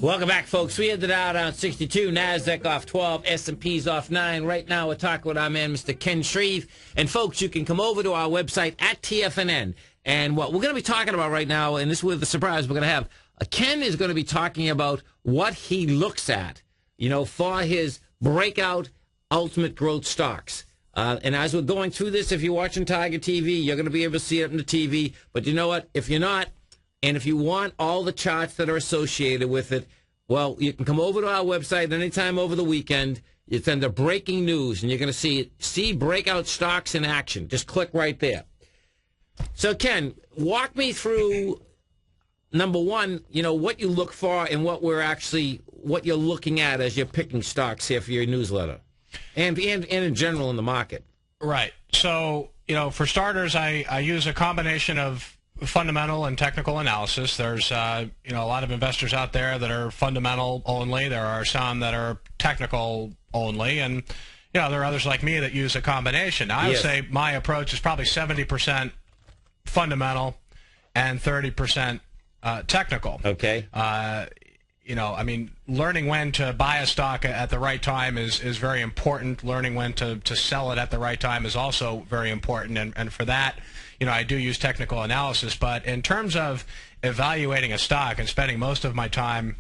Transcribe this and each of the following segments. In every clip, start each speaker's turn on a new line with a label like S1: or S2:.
S1: Welcome back, folks. We ended out on 62, NASDAQ off 12, S&P's off 9. Right now, we're talking with our man, Mr. Ken Shreve. And, folks, you can come over to our website at TFNN. And what we're going to be talking about right now, and this is with the surprise we're going to have, Ken is going to be talking about what he looks at, for his breakout ultimate growth stocks. And as we're going through this, if you're watching Tiger TV, you're going to be able to see it on the TV. But you know what? If you're not, and if you want all the charts that are associated with it, well, you can come over to our website anytime over the weekend. It's under breaking news, and you're going to see breakout stocks in action. Just click right there. So, Ken, walk me through, number one, what you look for and what you're looking at as you're picking stocks here for your newsletter, and in general in the market.
S2: Right. So, for starters, I use a combination of fundamental and technical analysis. There's a lot of investors out there that are fundamental only. There are some that are technical only, and there are others like me that use a combination. Now, I would say my approach is probably 70% fundamental and 30% technical.
S1: Okay.
S2: Learning when to buy a stock at the right time is very important. Learning when to sell it at the right time is also very important. And for that, I do use technical analysis. But in terms of evaluating a stock and spending most of my time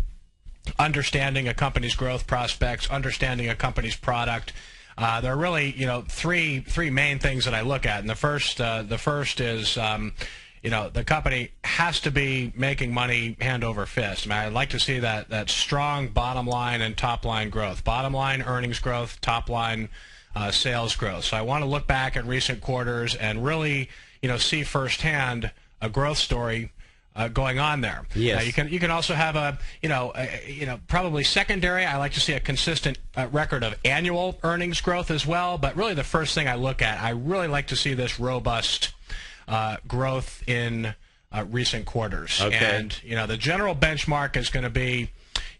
S2: understanding a company's growth prospects, understanding a company's product, there are really, three main things that I look at. And the first is the company has to be making money hand over fist. I'd like to see that strong bottom line and top line growth. Bottom line earnings growth, top line sales growth. So I want to look back at recent quarters and really, see firsthand a growth story going on there.
S1: Yes.
S2: You can also have probably secondary. I like to see a consistent record of annual earnings growth as well. But really, the first thing I look at, I really like to see this robust growth in recent quarters.
S1: Okay.
S2: And the general benchmark is going to be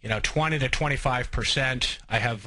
S2: 20 to 25%. I have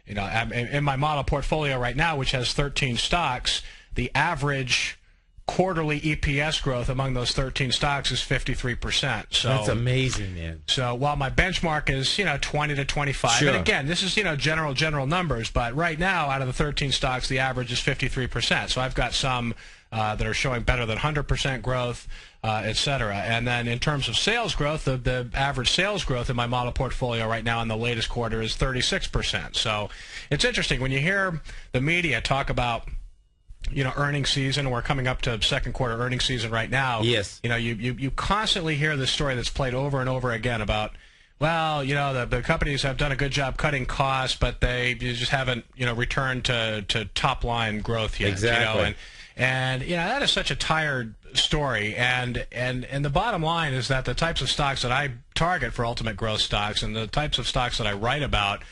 S2: in my model portfolio right now, which has 13 stocks, the average quarterly EPS growth among those 13 stocks is 53%. So
S1: that's amazing, man.
S2: So while my benchmark is 20 to 25,
S1: sure.
S2: And again, this is general numbers, but right now out of the 13 stocks, the average is 53%. So I've got some that are showing better than 100% growth, et cetera. And then in terms of sales growth, the average sales growth in my model portfolio right now in the latest quarter is 36%. So it's interesting when you hear the media talk about earnings season. We're coming up to second quarter earnings season right now.
S1: Yes.
S2: You constantly hear this story that's played over and over again about, well, the companies have done a good job cutting costs, but they just haven't, returned to top line growth yet.
S1: Exactly.
S2: And that is such a tired story. And the bottom line is that the types of stocks that I target for ultimate growth stocks and the types of stocks that I write about,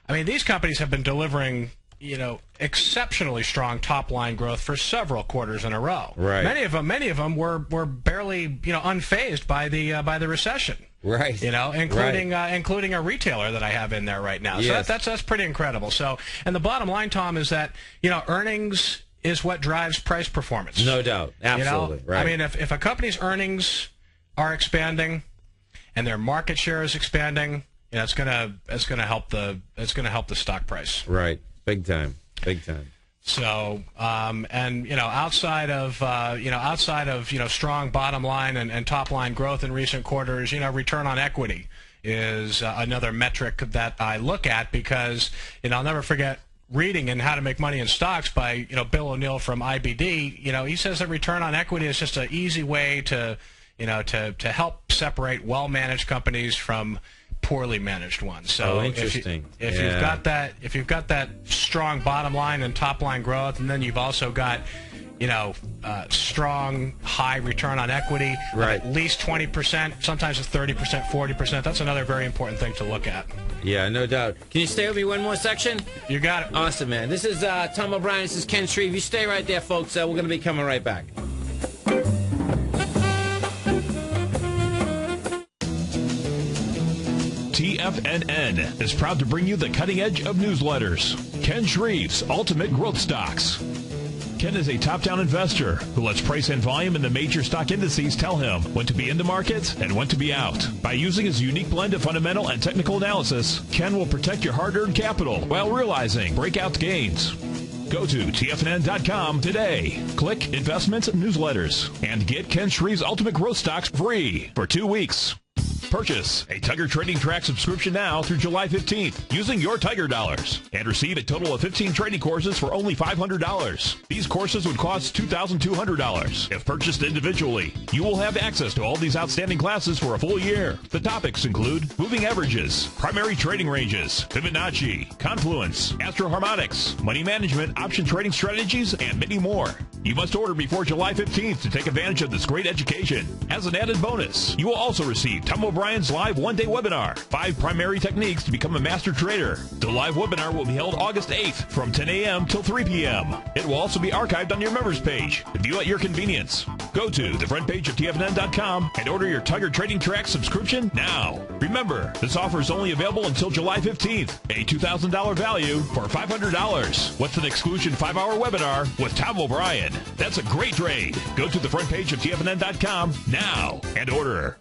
S2: these companies have been delivering exceptionally strong top-line growth for several quarters in a row.
S1: Right.
S2: Many of them were barely unfazed by the recession.
S1: Right.
S2: Including a retailer that I have in there right now.
S1: Yes.
S2: So that's pretty incredible. So, and the bottom line, Tom, is that earnings is what drives price performance.
S1: No doubt. Absolutely. Right.
S2: If a company's earnings are expanding and their market share is expanding, it's gonna help the stock price.
S1: Right. Big time.
S2: So, outside of strong bottom line and top line growth in recent quarters, return on equity is another metric that I look at because, I'll never forget reading in How to Make Money in Stocks by, Bill O'Neill from IBD. He says that return on equity is just an easy way to help separate well-managed companies from poorly managed ones. So
S1: interesting.
S2: If you've got that strong bottom line and top line growth, and then you've also got strong high return on equity,
S1: right,
S2: at least 20%, sometimes it's 30%, 40%. That's another very important thing to look at.
S1: Yeah, no doubt. Can you stay with me one more section?
S2: You got it.
S1: Awesome, man. This is Tom O'Brien. This is Ken Shreve. You stay right there, folks. We're going to be coming right back.
S3: TFNN is proud to bring you the cutting edge of newsletters. Ken Shreve's Ultimate Growth Stocks. Ken is a top-down investor who lets price and volume in the major stock indices tell him when to be in the market and when to be out. By using his unique blend of fundamental and technical analysis, Ken will protect your hard-earned capital while realizing breakout gains. Go to TFNN.com today. Click Investments Newsletters and get Ken Shreve's Ultimate Growth Stocks free for 2 weeks. Purchase a Tiger Trading Track subscription now through July 15th using your Tiger dollars and receive a total of 15 trading courses for only $500. These courses would cost $2,200 if purchased individually. You will have access to all these outstanding classes for a full year. The topics include moving averages, primary trading ranges, Fibonacci, confluence, astroharmonics, money management, option trading strategies, and many more. You must order before July 15th to take advantage of this great education. As an added bonus, you will also receive Tom O'Brien's live one-day webinar, 5 primary techniques to become a master trader. The live webinar will be held August 8th from 10 a.m. till 3 p.m. It will also be archived on your members page to view at your convenience. Go to the front page of TFNN.com and order your Tiger Trading Track subscription now. Remember, this offer is only available until July 15th. A $2,000 value for $500. What's an exclusion 5-hour webinar with Tom O'Brien? That's a great trade. Go to the front page of TFNN.com now and order.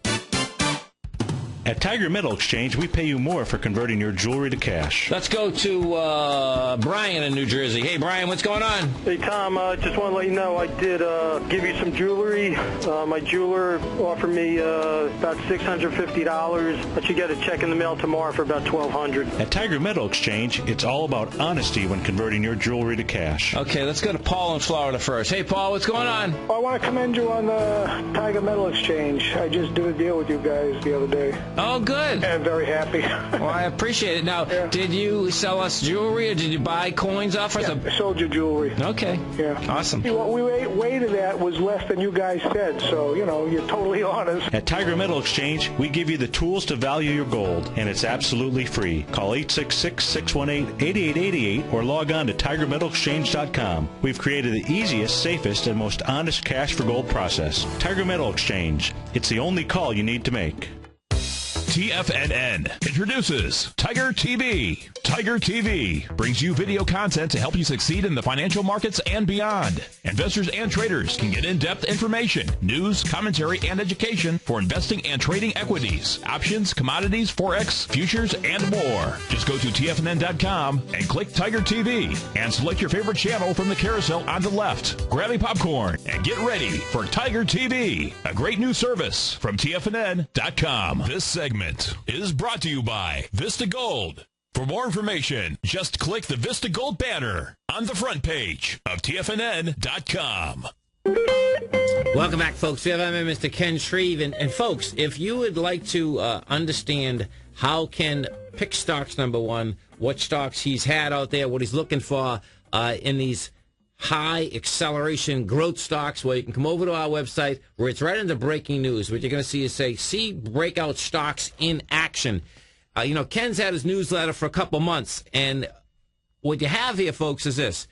S4: At Tiger Metal Exchange, we pay you more for converting your jewelry to cash.
S1: Let's go to Brian in New Jersey. Hey, Brian, what's going on?
S5: Hey, Tom, just want to let you know I did give you some jewelry. My jeweler offered me about $650, but you get a check in the mail tomorrow for about $1,200.
S4: At Tiger Metal Exchange, it's all about honesty when converting your jewelry to cash.
S1: Okay, let's go to Paul in Florida first. Hey, Paul, what's going on?
S6: I want to commend you on the Tiger Metal Exchange. I just did a deal with you guys the other day.
S1: Oh, good.
S6: And very happy.
S1: Well, I appreciate it. Now,
S6: Yeah.
S1: Did you sell us jewelry or did you buy coins off us?
S6: I sold you jewelry.
S1: Okay.
S6: Yeah.
S1: Awesome.
S6: What we weighted at was less than you guys said, so, you're totally honest.
S4: At Tiger Metal Exchange, we give you the tools to value your gold, and it's absolutely free. Call 866-618-8888 or log on to TigerMetalExchange.com. We've created the easiest, safest, and most honest cash for gold process. Tiger Metal Exchange. It's the only call you need to make.
S3: TFNN introduces Tiger TV. Tiger TV brings you video content to help you succeed in the financial markets and beyond. Investors and traders can get in-depth information, news, commentary, and education for investing and trading equities, options, commodities, forex, futures, and more. Just go to TFNN.com and click Tiger TV and select your favorite channel from the carousel on the left. Grab a popcorn and get ready for Tiger TV, a great new service from TFNN.com. This segment is brought to you by Vista Gold. For more information, just click the Vista Gold banner on the front page of TFNN.com.
S1: Welcome back, folks. We have Mr. Ken Shreve. And folks, if you would like to understand how Ken picks stocks, number one, what stocks he's had out there, what he's looking for in these high acceleration growth stocks, well, you can come over to our website where it's right under breaking news. What you're going to see is see breakout stocks in action. Ken's had his newsletter for a couple months, and what you have here, folks, is this.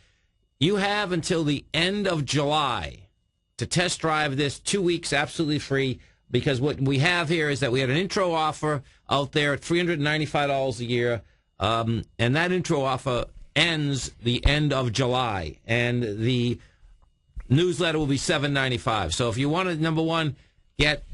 S1: You have until the end of July to test drive this, 2 weeks absolutely free, because what we have here is that we had an intro offer out there at $395 a year, and that intro offer ends the end of July, and the newsletter will be $795. So if you want to, number one, get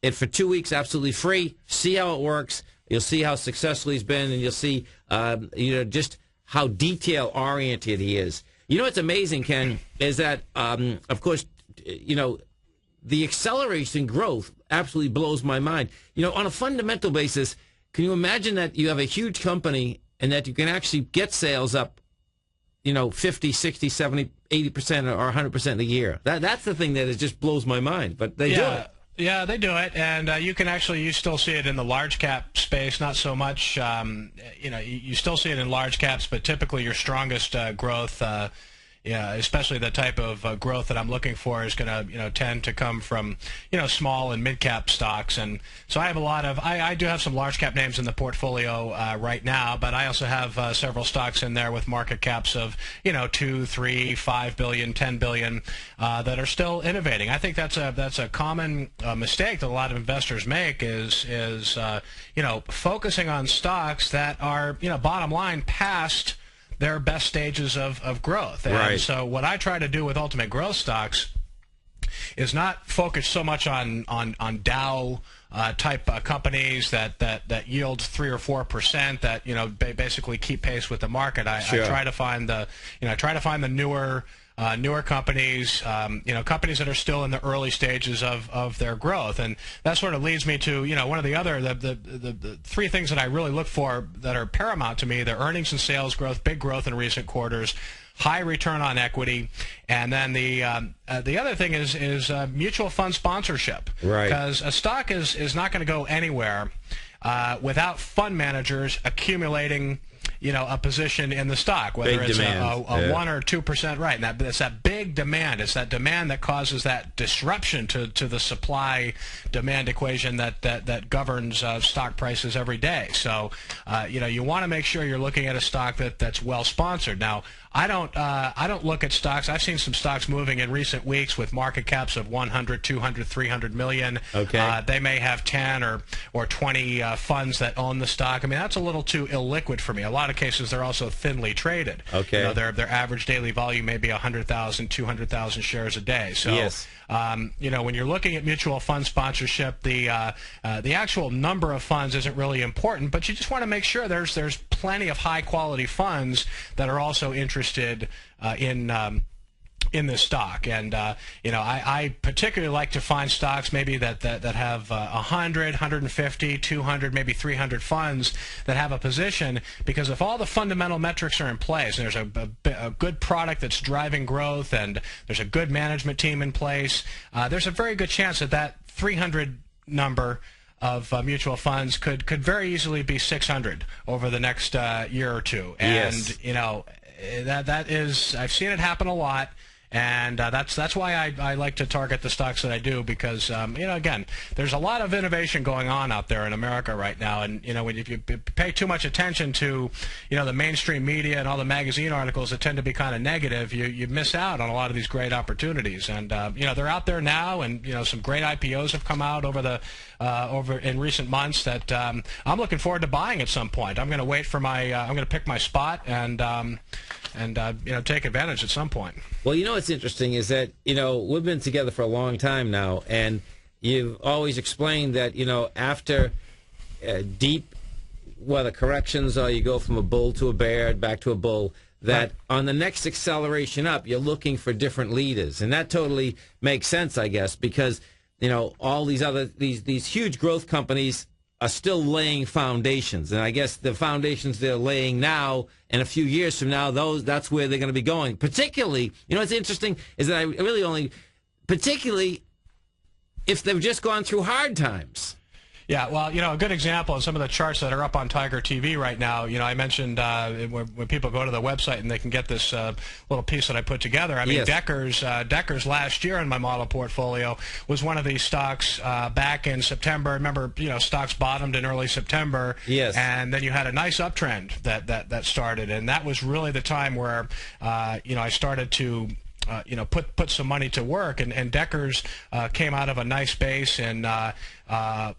S1: it for 2 weeks absolutely free, see how it works. You'll see how successful he's been, and you'll see just how detail oriented he is. What's amazing, Ken, is that of course the acceleration growth absolutely blows my mind. On a fundamental basis, can you imagine that you have a huge company and that you can actually get sales up, 50, 60, 70, 80% or 100% in a year? That's the thing that just blows my mind. But they do it.
S2: Yeah, they do it, and you still see it in the large cap space, not so much. You still see it in large caps, but typically your strongest growth, especially the type of growth that I'm looking for, is going to tend to come from small and mid cap stocks. And so I have I do have some large cap names in the portfolio right now, but I also have several stocks in there with market caps of 2, 3, 5 billion, 10 billion that are still innovating. I think that's a common mistake that a lot of investors make is focusing on stocks that are bottom line past their best stages of growth. And so what I try to do with ultimate growth stocks is not focus so much on Dow type companies that yield 3 or 4%, that basically keep pace with the market. I try to find the newer companies, companies that are still in the early stages of their growth. And that sort of leads me to, one of the three things that I really look for that are paramount to me: the earnings and sales growth, big growth in recent quarters, high return on equity, and then the other thing is mutual fund sponsorship. Right. Because a stock is not going to go anywhere without fund managers accumulating a position in the stock, whether it's a 1 or 2%, right? And it's that big demand. It's that demand that causes that disruption to the supply-demand equation that governs stock prices every day. So, you want to make sure you're looking at a stock that's well sponsored. Now, I don't look at stocks. I've seen some stocks moving in recent weeks with market caps of 100, 200, 300 million. Okay. They may have 10 or 20 funds that own the stock. I mean, that's a little too illiquid for me. A lot of cases, they're also thinly traded. Okay. Their average daily volume may be 100,000, 200,000 shares a day. So, yes. When you're looking at mutual fund sponsorship, the actual number of funds isn't really important, but you just want to make sure there's plenty of high quality funds that are also interested in this stock. And I particularly like to find stocks maybe that have 100, 150, 200, maybe 300 funds that have a position, because if all the fundamental metrics are in place and there's a good product that's driving growth and there's a good management team in place, there's a very good chance that 300 number of mutual funds could very easily be 600 over the next year or two. And that is, I've seen it happen a lot. And that's why I like to target the stocks that I do, because again, there's a lot of innovation going on out there in America right now, and if you pay too much attention to the mainstream media and all the magazine articles that tend to be kind of negative, you miss out on a lot of these great opportunities. And they're out there now, and some great IPOs have come out over in recent months that I'm looking forward to buying at some point. I'm going to wait for I'm going to pick my spot and take advantage at some point.
S1: Well, what's interesting is that, we've been together for a long time now, and you've always explained that, after deep weather corrections, or you go from a bull to a bear, back to a bull, that on the next acceleration up, you're looking for different leaders. And that totally makes sense, I guess, because, all these huge growth companies are still laying foundations. And I guess the foundations they're laying now, and a few years from now, that's where they're going to be going. Particularly, what's interesting is that I really only, particularly if they've just gone through hard times.
S2: Yeah, well, a good example of some of the charts that are up on Tiger TV right now, I mentioned when people go to the website and they can get this little piece that I put together. I mean, yes. Deckers last year in my model portfolio was one of these stocks back in September. Remember, stocks bottomed in early September. Yes. And then you had a nice uptrend that started, and that was really the time where, I started to put some money to work, and Deckers came out of a nice base in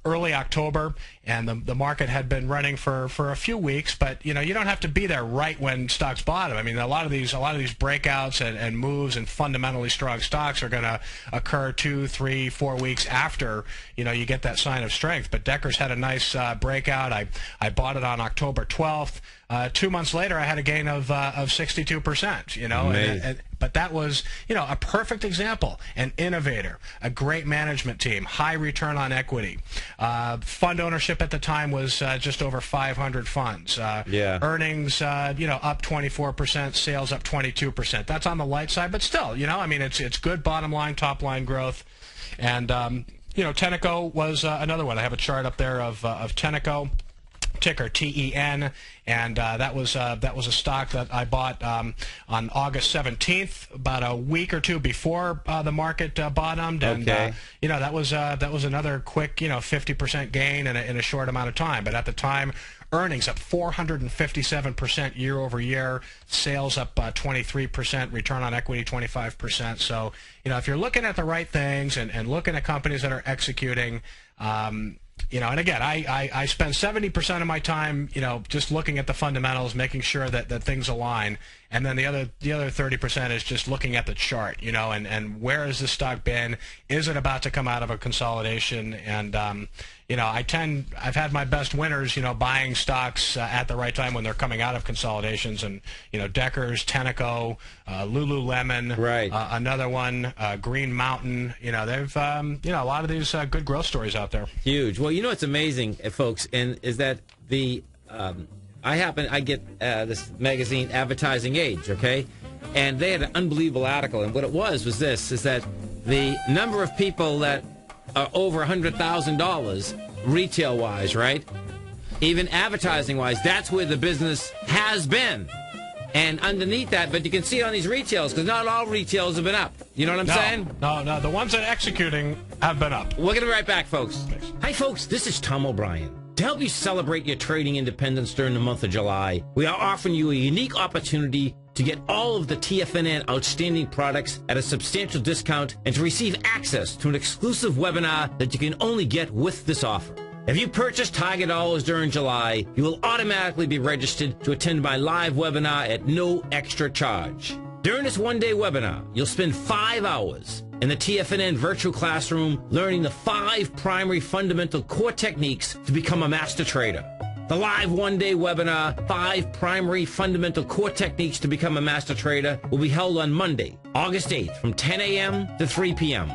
S2: early October, and the market had been running for a few weeks, but you don't have to be there right when stocks bottom. I mean, a lot of these breakouts and moves and fundamentally strong stocks are going to occur 2, 3, 4 weeks after you get that sign of strength. But Deckers had a nice breakout. I bought it on October 12th. 2 months later, I had a gain of 62%. But that was a perfect example. An innovator, a great management team, high return on equity. Fund ownership at the time was just over 500 funds. Earnings up 24%, sales up 22%. That's on the light side, but still, it's good bottom line, top line growth. And Tenneco was another one. I have a chart up there of Tenneco, ticker TEN, and that was a stock that I bought on August 17th, about a week or two before the market bottomed, and that was another quick 50% gain in a short amount of time. But at the time, earnings up 457% year over year, sales up 23%, return on equity 25%. So if you're looking at the right things and looking at companies that are executing, and again, I spend 70% of my time, just looking at the fundamentals, making sure that things align, and then the other 30% is just looking at the chart, and where has this stock been? Is it about to come out of a consolidation? And I've had my best winners, buying stocks at the right time when they're coming out of consolidations, and Deckers, Tenneco, Lululemon,
S1: right.
S2: Another one, Green Mountain. They've a lot of these good growth stories out there.
S1: Huge. Well, what's amazing, folks, and is that I get this magazine, Advertising Age, okay, and they had an unbelievable article, and what it was this: is that the number of people that are over $100,000 retail-wise, right? Even advertising-wise, that's where the business has been. And underneath that, but you can see it on these retails, because not all retails have been up. You know what I'm saying?
S2: No. The ones that are executing have been up.
S1: We're going to be right back, folks.
S2: Thanks.
S1: Hi, folks. This is Tom O'Brien. To help you celebrate your trading independence during the month of July, we are offering you a unique opportunity to get all of the TFNN outstanding products at a substantial discount and to receive access to an exclusive webinar that you can only get with this offer. If you purchase Tiger Dollars during July, you will automatically be registered to attend my live webinar at no extra charge. During this one-day webinar, you'll spend 5 hours in the TFNN virtual classroom learning the 5 primary fundamental core techniques to become a master trader. The live one-day webinar, 5 primary fundamental core techniques to become a master trader, will be held on Monday, August 8th from 10 a.m. to 3 p.m.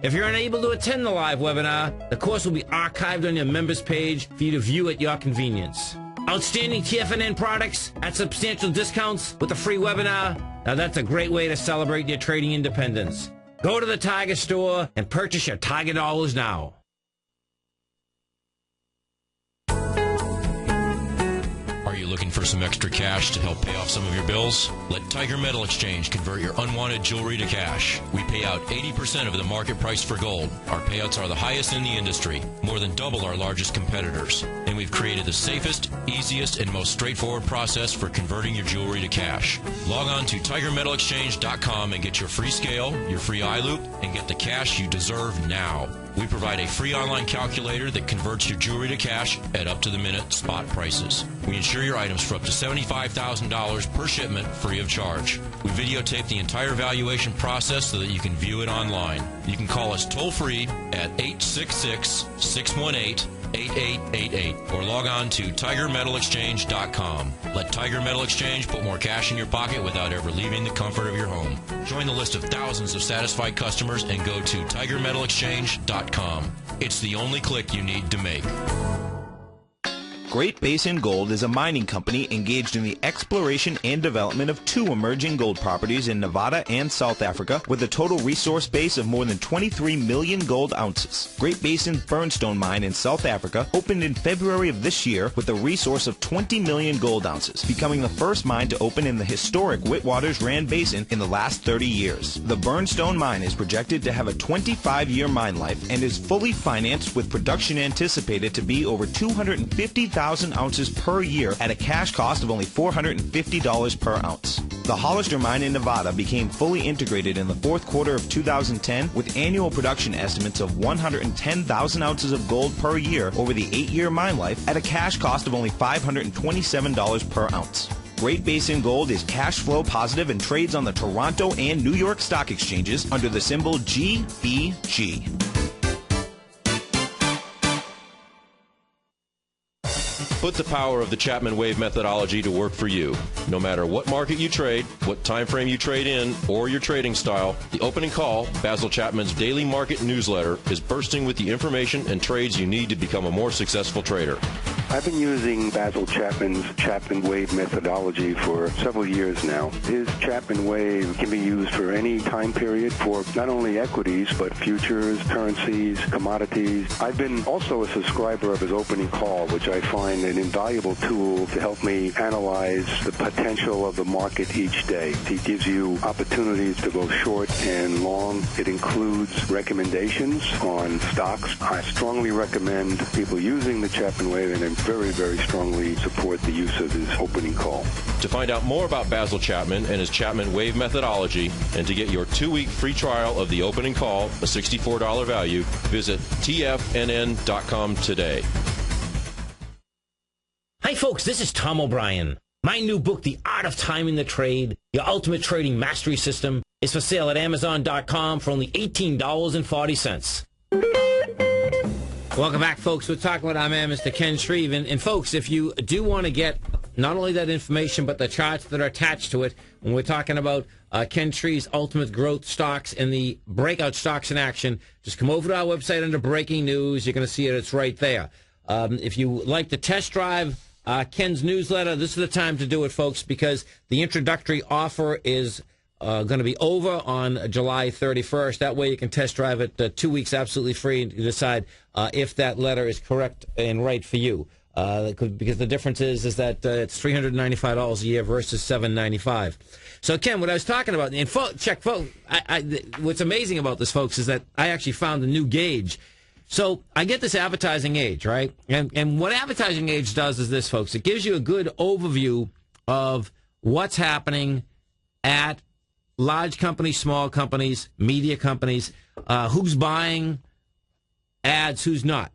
S1: If you're unable to attend the live webinar, the course will be archived on your members page for you to view at your convenience. Outstanding TFNN products at substantial discounts with a free webinar. Now that's a great way to celebrate your trading independence. Go to the Tiger store and purchase your Tiger Dollars now.
S7: Are you looking for some extra cash to help pay off some of your bills? Let Tiger Metal Exchange convert your unwanted jewelry to cash. We pay out 80% of the market price for gold. Our payouts are the highest in the industry, more than double our largest competitors. And we've created the safest, easiest, and most straightforward process for converting your jewelry to cash. Log on to TigerMetalExchange.com and get your free scale, your free eye loop, and get the cash you deserve now. We provide a free online calculator that converts your jewelry to cash at up-to-the-minute spot prices. We insure your items for up to $75,000 per shipment free of charge. We videotape the entire valuation process so that you can view it online. You can call us toll-free at 866-618-8888 or log on to TigerMetalExchange.com. Let Tiger Metal Exchange put more cash in your pocket without ever leaving the comfort of your home. Join the list of thousands of satisfied customers and go to TigerMetalExchange.com. It's the only click you need to make.
S8: Great Basin Gold is a mining company engaged in the exploration and development of 2 emerging gold properties in Nevada and South Africa with a total resource base of more than 23 million gold ounces. Great Basin's Burnstone mine in South Africa opened in February of this year with a resource of 20 million gold ounces, becoming the first mine to open in the historic Witwatersrand Rand Basin in the last 30 years. The Burnstone mine is projected to have a 25-year mine life and is fully financed with production anticipated to be over 250,000 ounces per year at a cash cost of only $450 per ounce. The Hollister mine in Nevada became fully integrated in the 4th quarter of 2010 with annual production estimates of 110,000 ounces of gold per year over the 8-year mine life at a cash cost of only $527 per ounce. Great Basin Gold is cash flow positive and trades on the Toronto and New York stock exchanges under the symbol GBG.
S9: Put the power of the Chapman Wave methodology to work for you. No matter what market you trade, what time frame you trade in, or your trading style, the Opening Call, Basil Chapman's daily market newsletter, is bursting with the information and trades you need to become a more successful trader.
S10: I've been using Basil Chapman's Chapman Wave methodology for several years now. His Chapman Wave can be used for any time period for not only equities, but futures, currencies, commodities. I've been also a subscriber of his Opening Call, which I find an invaluable tool to help me analyze the potential of the market each day. He gives you opportunities to go short and long. It includes recommendations on stocks. I strongly recommend people using the Chapman Wave, and very, very strongly support the use of his opening call.
S9: To find out more about Basil Chapman and his Chapman Wave methodology, and to get your 2-week free trial of the opening call, a $64 value, visit tfnn.com today.
S1: Hi, folks. This is Tom O'Brien. My new book, The Art of Timing the Trade, Your Ultimate Trading Mastery System, is for sale at Amazon.com for only $18.40. Welcome back, folks. We're talking with our man, Mr. Ken Shreve. And folks, if you do want to get not only that information, but the charts that are attached to it, when we're talking about Ken Shreve's Ultimate Growth Stocks and the Breakout Stocks in Action, just come over to our website under Breaking News. You're going to see it. It's right there. If you like to test drive Ken's newsletter, this is the time to do it, folks, because the introductory offer is going to be over on July 31st. That way you can test drive it 2 weeks absolutely free and decide if that letter is correct and right for you. Because the difference is that it's $395 a year versus $795. So, Ken, what I was talking about, and what's amazing about this, folks, is that I actually found a new gauge. So I get this advertising age, right? And what advertising age does is this, folks. It gives you a good overview of what's happening at large companies, small companies, media companies, who's buying ads, who's not.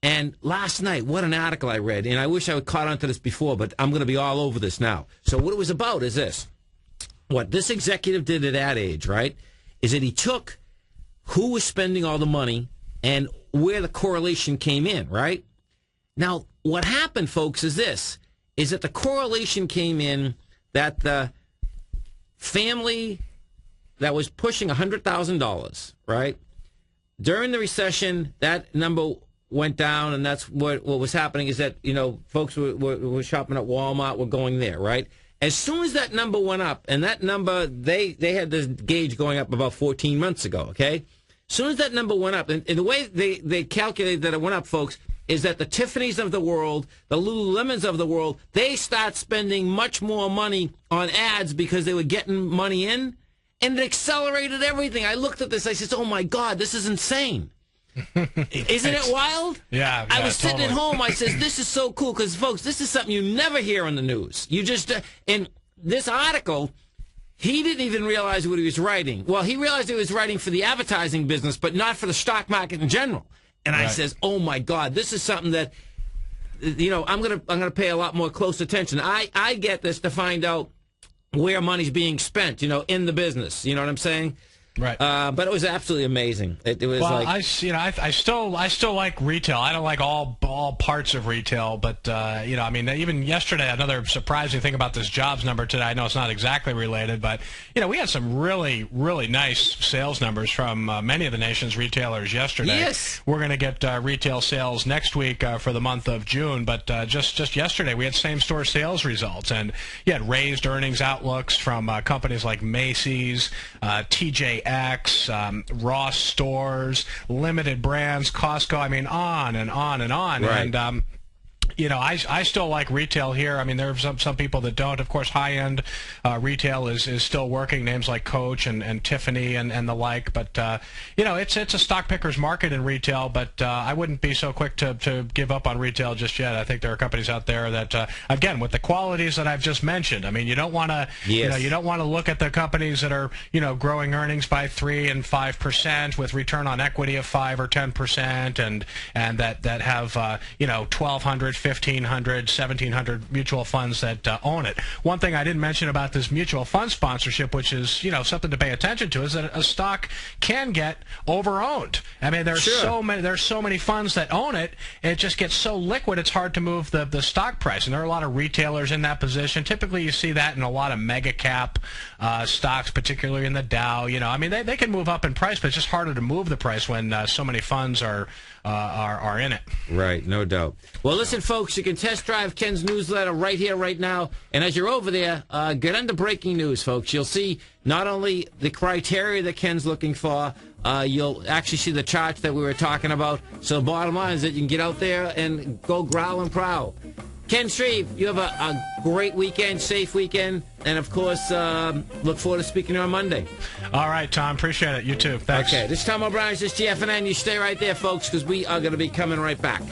S1: And last night, what an article I read, and I wish I would caught on to this before, but I'm going to be all over this now. So what it was about is this. What this executive did at Ad Age, right, is that he took who was spending all the money and where the correlation came in, right? Now, what happened, folks, is this, is that the correlation came in that the family that was pushing $100,000, right, during the recession, that number went down, and that's what was happening is that, you know, folks were shopping at Walmart, were going there, right? As soon as that number went up, and that number, they had this gauge going up about 14 months ago, okay? As soon as that number went up, and the way they calculated that it went up, folks, is that the Tiffany's of the world, the Lululemons of the world, they start spending much more money on ads because they were getting money in, and it accelerated everything. I looked at this, I said, oh my God, this is insane. Isn't it wild?
S2: Yeah,
S1: I was sitting
S2: totally.
S1: at home. I says, this is so cool because, folks, this is something you never hear in the news. You just in this article, he didn't even realize what he was writing. Well, he realized he was writing for the advertising business, but not for the stock market in general. And I says, oh my God, this is something that, you know, I'm gonna pay a lot more close attention. I get this to find out where money's being spent, you know, in the business. You know what I'm saying?
S2: Right.
S1: But it was absolutely amazing. It was
S2: well,
S1: like
S2: I still like retail. I don't like all parts of retail, but you know, I mean, even yesterday, another surprising thing about this jobs number today. I know it's not exactly related, but you know, we had some really nice sales numbers from many of the nation's retailers yesterday.
S1: Yes.
S2: We're going to get retail sales next week for the month of June, but just yesterday we had same-store sales results, and you had raised earnings outlooks from companies like Macy's, TJX, Ross Stores, Limited Brands, Costco. I mean, on and on and on.
S1: Right.
S2: And you know, I still like retail here. I mean, there are some people that don't. Of course, high-end retail is still working, names like Coach and Tiffany and the like. But, you know, it's a stock picker's market in retail, but I wouldn't be so quick to give up on retail just yet. I think there are companies out there that, again, with the qualities that I've just mentioned, I mean, you don't want to you know, you don't want to look at the companies that are, you know, growing earnings by 3 and 5% with return on equity of 5 or 10% and that have, you know, 1,200, 1,500, 1,700 mutual funds that own it. One thing I didn't mention about this mutual fund sponsorship, which is, you know, something to pay attention to, is that a stock can get overowned. I mean, there's so many funds that own it, it just gets so liquid it's hard to move the stock price. And there are a lot of retailers in that position. Typically, you see that in a lot of mega cap stocks, particularly in the Dow. You know, I mean, they can move up in price, but it's just harder to move the price when so many funds are in it.
S1: Right, no doubt. Well, listen, folks, you can test drive Ken's newsletter right here, right now. And as you're over there, get under breaking news, folks. You'll see not only the criteria that Ken's looking for, you'll actually see the charts that we were talking about. So the bottom line is that you can get out there and go growl and prowl. Ken Shreve, you have a great weekend, safe weekend, and, of course, look forward to speaking to you on Monday.
S2: All right, Tom. Appreciate it. You too. Thanks.
S1: Okay, this is Tom O'Brien. This is TFNN. You stay right there, folks, because we are going to be coming right back.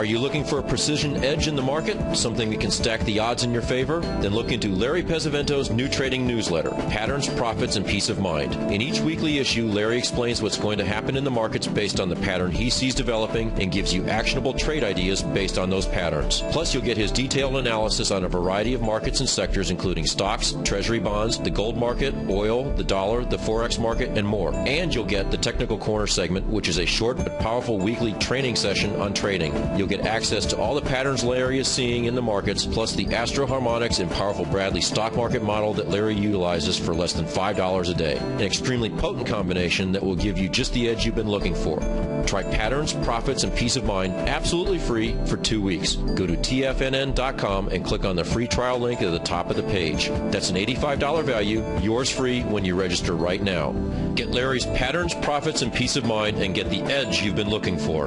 S9: Are you looking for a precision edge in the market? Something that can stack the odds in your favor? Then look into Larry Pesavento's new trading newsletter, Patterns, Profits, and Peace of Mind. In each weekly issue, Larry explains what's going to happen in the markets based on the pattern he sees developing and gives you actionable trade ideas based on those patterns. Plus, you'll get his detailed analysis on a variety of markets and sectors, including stocks, treasury bonds, the gold market, oil, the dollar, the forex market, and more. And you'll get the Technical Corner segment, which is a short but powerful weekly training session on trading. You'll get access to all the patterns Larry is seeing in the markets, plus the Astro Harmonics and powerful Bradley stock market model that Larry utilizes for less than $5 a day. An extremely potent combination that will give you just the edge you've been looking for. Try Patterns, Profits, and Peace of Mind absolutely free for 2 weeks. Go to tfnn.com and click on the free trial link at the top of the page. That's an $85 value, yours free when you register right now. Get Larry's Patterns, Profits, and Peace of Mind and get the edge you've been looking for.